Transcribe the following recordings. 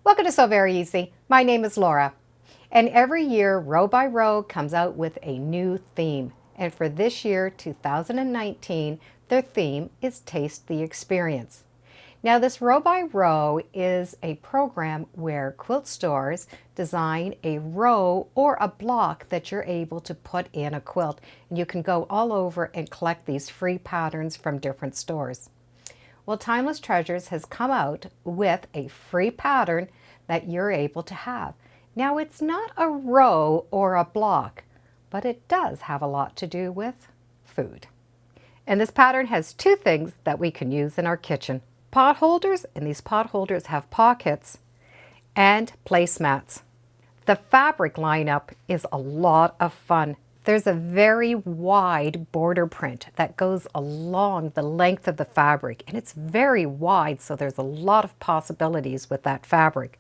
Welcome to Sew Very Easy. My name is Laura, and every year Row by Row comes out with a new theme. And for this year, 2019, their theme is Taste the Experience. Now, this Row by Row is a program where quilt stores design a row or a block that you're able to put in a quilt. And you can go all over and collect these free patterns from different stores. Well, Timeless Treasures has come out with a free pattern that you're able to have. Now, it's not a row or a block, but it does have a lot to do with food. And this pattern has two things that we can use in our kitchen. Pot holders, and these pot holders have pockets, and placemats. The fabric lineup is a lot of fun. There's a very wide border print that goes along the length of the fabric, and it's very wide, so there's a lot of possibilities with that fabric.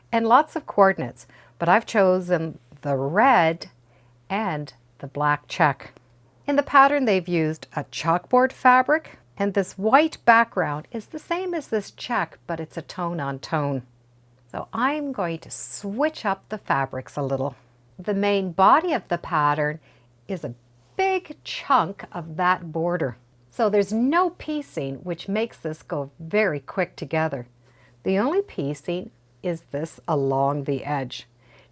And lots of coordinates, but I've chosen the red and the black check. In the pattern, they've used a chalkboard fabric, and this white background is the same as this check, but it's a tone on tone. So I'm going to switch up the fabrics a little. The main body of the pattern is a big chunk of that border. So there's no piecing, which makes this go very quick together. The only piecing is this along the edge.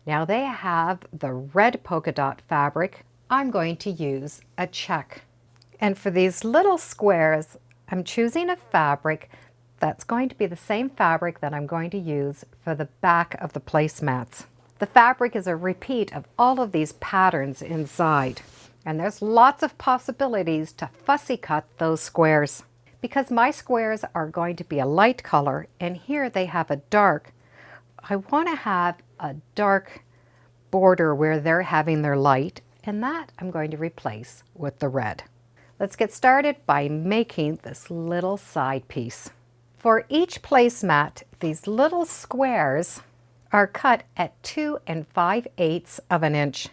Now they have the red polka dot fabric. I'm going to use a check. And for these little squares, I'm choosing a fabric that's going to be the same fabric that I'm going to use for the back of the placemats. The fabric is a repeat of all of these patterns inside, and there's lots of possibilities to fussy cut those squares. Because my squares are going to be a light color, and here they have a dark, I want to have a dark border where they're having their light, and that I'm going to replace with the red. Let's get started by making this little side piece. For each placemat, these little squares are cut at 2 5/8 of an inch.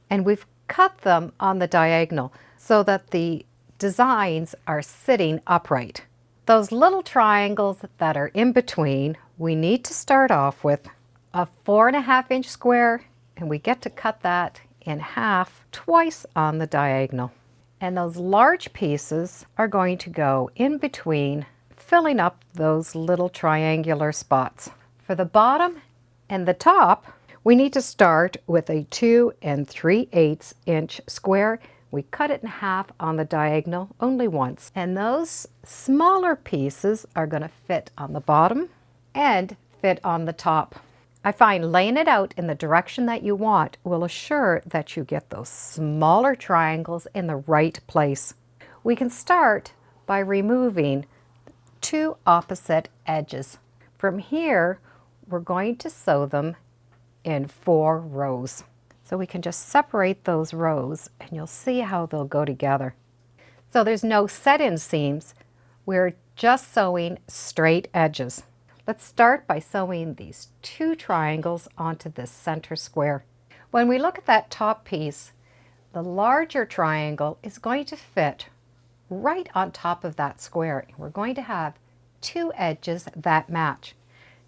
And we've cut them on the diagonal so that the designs are sitting upright. Those little triangles that are in between, we need to start off with a 4 1/2 inch square, and we get to cut that in half twice on the diagonal. And those large pieces are going to go in between, filling up those little triangular spots. For the bottom and the top, we need to start with a 2 3/8 inch square. We cut it in half on the diagonal only once. And those smaller pieces are going to fit on the bottom and fit on the top. I find laying it out in the direction that you want will assure that you get those smaller triangles in the right place. We can start by removing 2 opposite edges. From here, we're going to sew them in 4 rows. So we can just separate those rows and you'll see how they'll go together. So there's no set-in seams. We're just sewing straight edges. Let's start by sewing these 2 triangles onto this center square. When we look at that top piece, the larger triangle is going to fit right on top of that square. We're going to have 2 edges that match.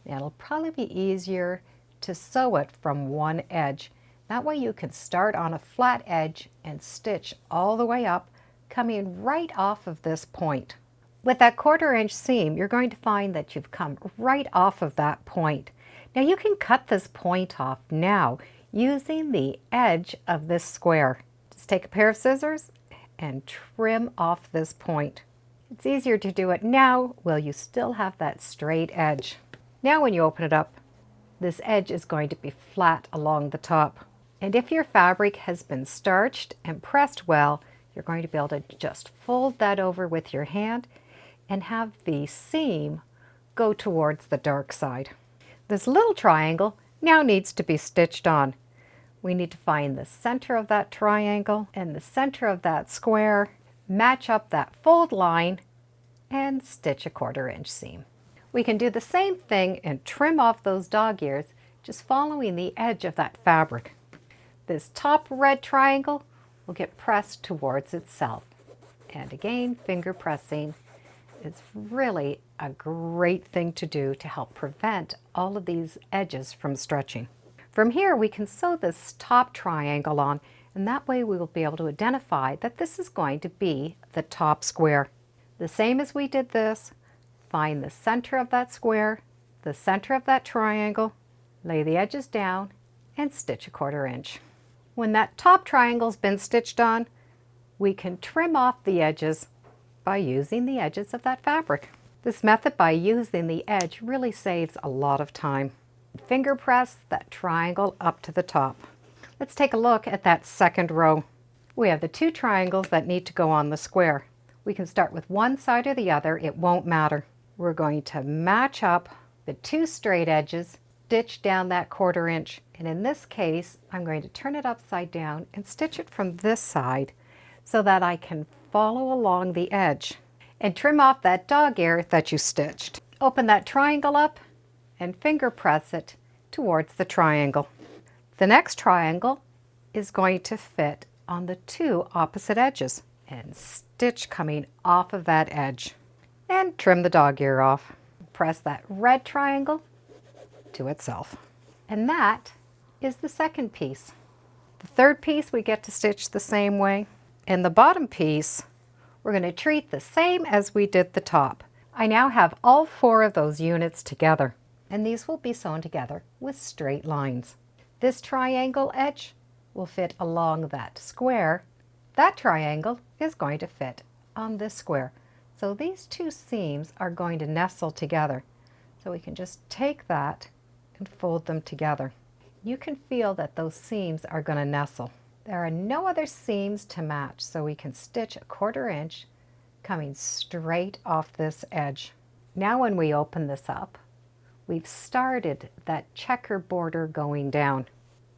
Now, it'll probably be easier to sew it from one edge. That way you can start on a flat edge and stitch all the way up, coming right off of this point. With that 1/4 inch seam, you're going to find that you've come right off of that point. Now you can cut this point off now using the edge of this square. Just take a pair of scissors and trim off this point. It's easier to do it now while you still have that straight edge. Now when you open it up, this edge is going to be flat along the top. And if your fabric has been starched and pressed well, you're going to be able to just fold that over with your hand and have the seam go towards the dark side. This little triangle now needs to be stitched on. We need to find the center of that triangle and the center of that square, match up that fold line, and stitch a 1/4 inch seam. We can do the same thing and trim off those dog ears, just following the edge of that fabric. This top red triangle will get pressed towards itself. And again, finger pressing is really a great thing to do to help prevent all of these edges from stretching. From here, we can sew this top triangle on, and that way we will be able to identify that this is going to be the top square. The same as we did this, find the center of that square, the center of that triangle, lay the edges down, and stitch a 1/4 inch. When that top triangle's been stitched on, we can trim off the edges by using the edges of that fabric. This method, by using the edge, really saves a lot of time. Finger press that triangle up to the top. Let's take a look at that second row. We have the 2 triangles that need to go on the square. We can start with one side or the other, it won't matter. We're going to match up the 2 straight edges, stitch down that 1/4 inch, and in this case I'm going to turn it upside down and stitch it from this side so that I can follow along the edge and trim off that dog ear that you stitched. Open that triangle up and finger press it towards the triangle. The next triangle is going to fit on the 2 opposite edges, and stitch coming off of that edge and trim the dog ear off. Press that red triangle to itself. And that is the second piece. The third piece we get to stitch the same way. And the bottom piece we're going to treat the same as we did the top. I now have all 4 of those units together, and these will be sewn together with straight lines. This triangle edge will fit along that square. That triangle is going to fit on this square. So these 2 seams are going to nestle together. So we can just take that and fold them together. You can feel that those seams are going to nestle. There are no other seams to match, so we can stitch a 1/4 inch coming straight off this edge. Now when we open this up, we've started that checker border going down,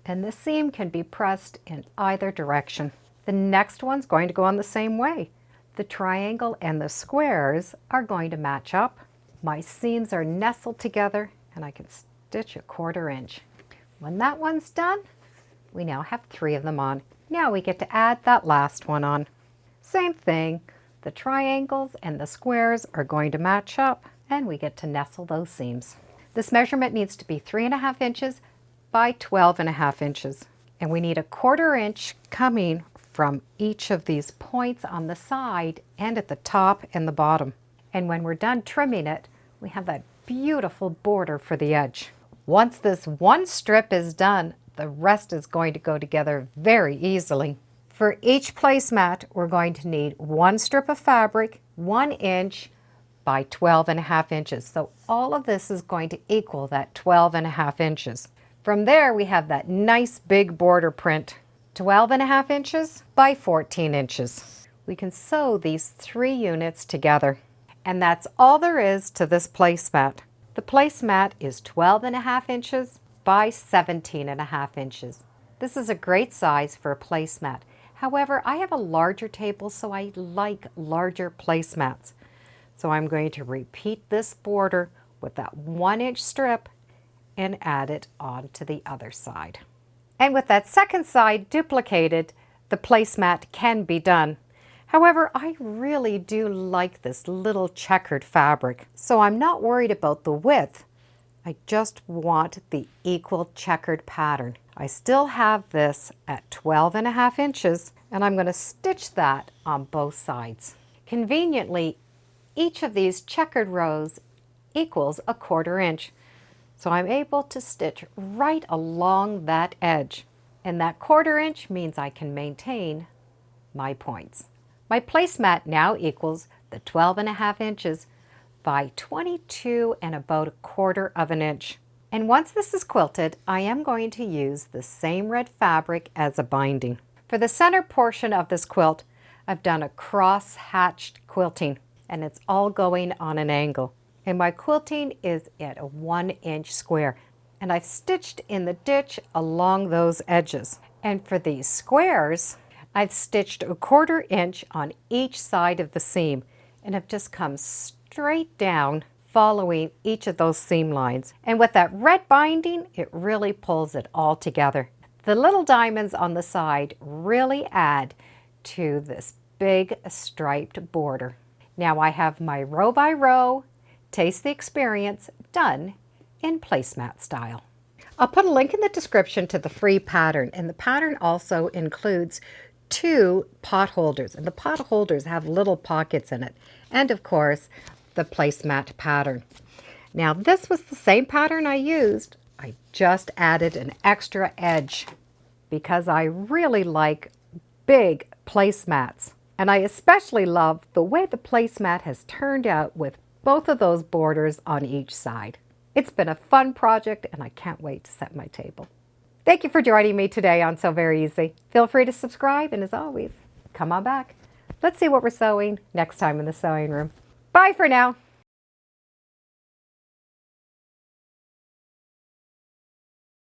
and the seam can be pressed in either direction. The next one's going to go on the same way. The triangle and the squares are going to match up. My seams are nestled together, and I can stitch a 1/4 inch. When that one's done, we now have 3 of them on. Now we get to add that last one on. Same thing, the triangles and the squares are going to match up, and we get to nestle those seams. This measurement needs to be 3.5 inches by 12.5 inches. And we need a 1/4 inch coming from each of these points on the side and at the top and the bottom. And when we're done trimming it, we have that beautiful border for the edge. Once this one strip is done, the rest is going to go together very easily. For each placemat, we're going to need 1 strip of fabric, 1 inch by 12.5 inches. So all of this is going to equal that 12.5 inches. From there, we have that nice big border print, 12.5 inches by 14 inches. We can sew these 3 units together. And that's all there is to this placemat. The placemat is 12.5 inches by 17.5 inches. This is a great size for a placemat. However, I have a larger table, so I like larger placemats. So I'm going to repeat this border with that 1 inch strip and add it onto the other side. And with that second side duplicated, the placemat can be done. However, I really do like this little checkered fabric, so I'm not worried about the width. I just want the equal checkered pattern. I still have this at 12.5 inches, and I'm going to stitch that on both sides. Conveniently, each of these checkered rows equals a 1/4 inch. So I'm able to stitch right along that edge. And that 1/4 inch means I can maintain my points. My placemat now equals the 12.5 inches by 22 and about a 1/4 of an inch. And once this is quilted, I am going to use the same red fabric as a binding. For the center portion of this quilt, I've done a cross-hatched quilting, and it's all going on an angle. And my quilting is at a 1 inch square, and I've stitched in the ditch along those edges. And for these squares, I've stitched a 1/4 inch on each side of the seam, and I've just come straight down following each of those seam lines. And with that red binding, it really pulls it all together. The little diamonds on the side really add to this big striped border. Now I have my row by row, taste the experience done in placemat style. I'll put a link in the description to the free pattern, and the pattern also includes 2 pot holders, and the pot holders have little pockets in it, and of course the placemat pattern. Now this was the same pattern I used. I just added an extra edge because I really like big placemats, and I especially love the way the placemat has turned out with both of those borders on each side. It's been a fun project, and I can't wait to set my table. Thank you for joining me today on Sew Very Easy. Feel free to subscribe, and as always, come on back. Let's see what we're sewing next time in the sewing room. Bye for now.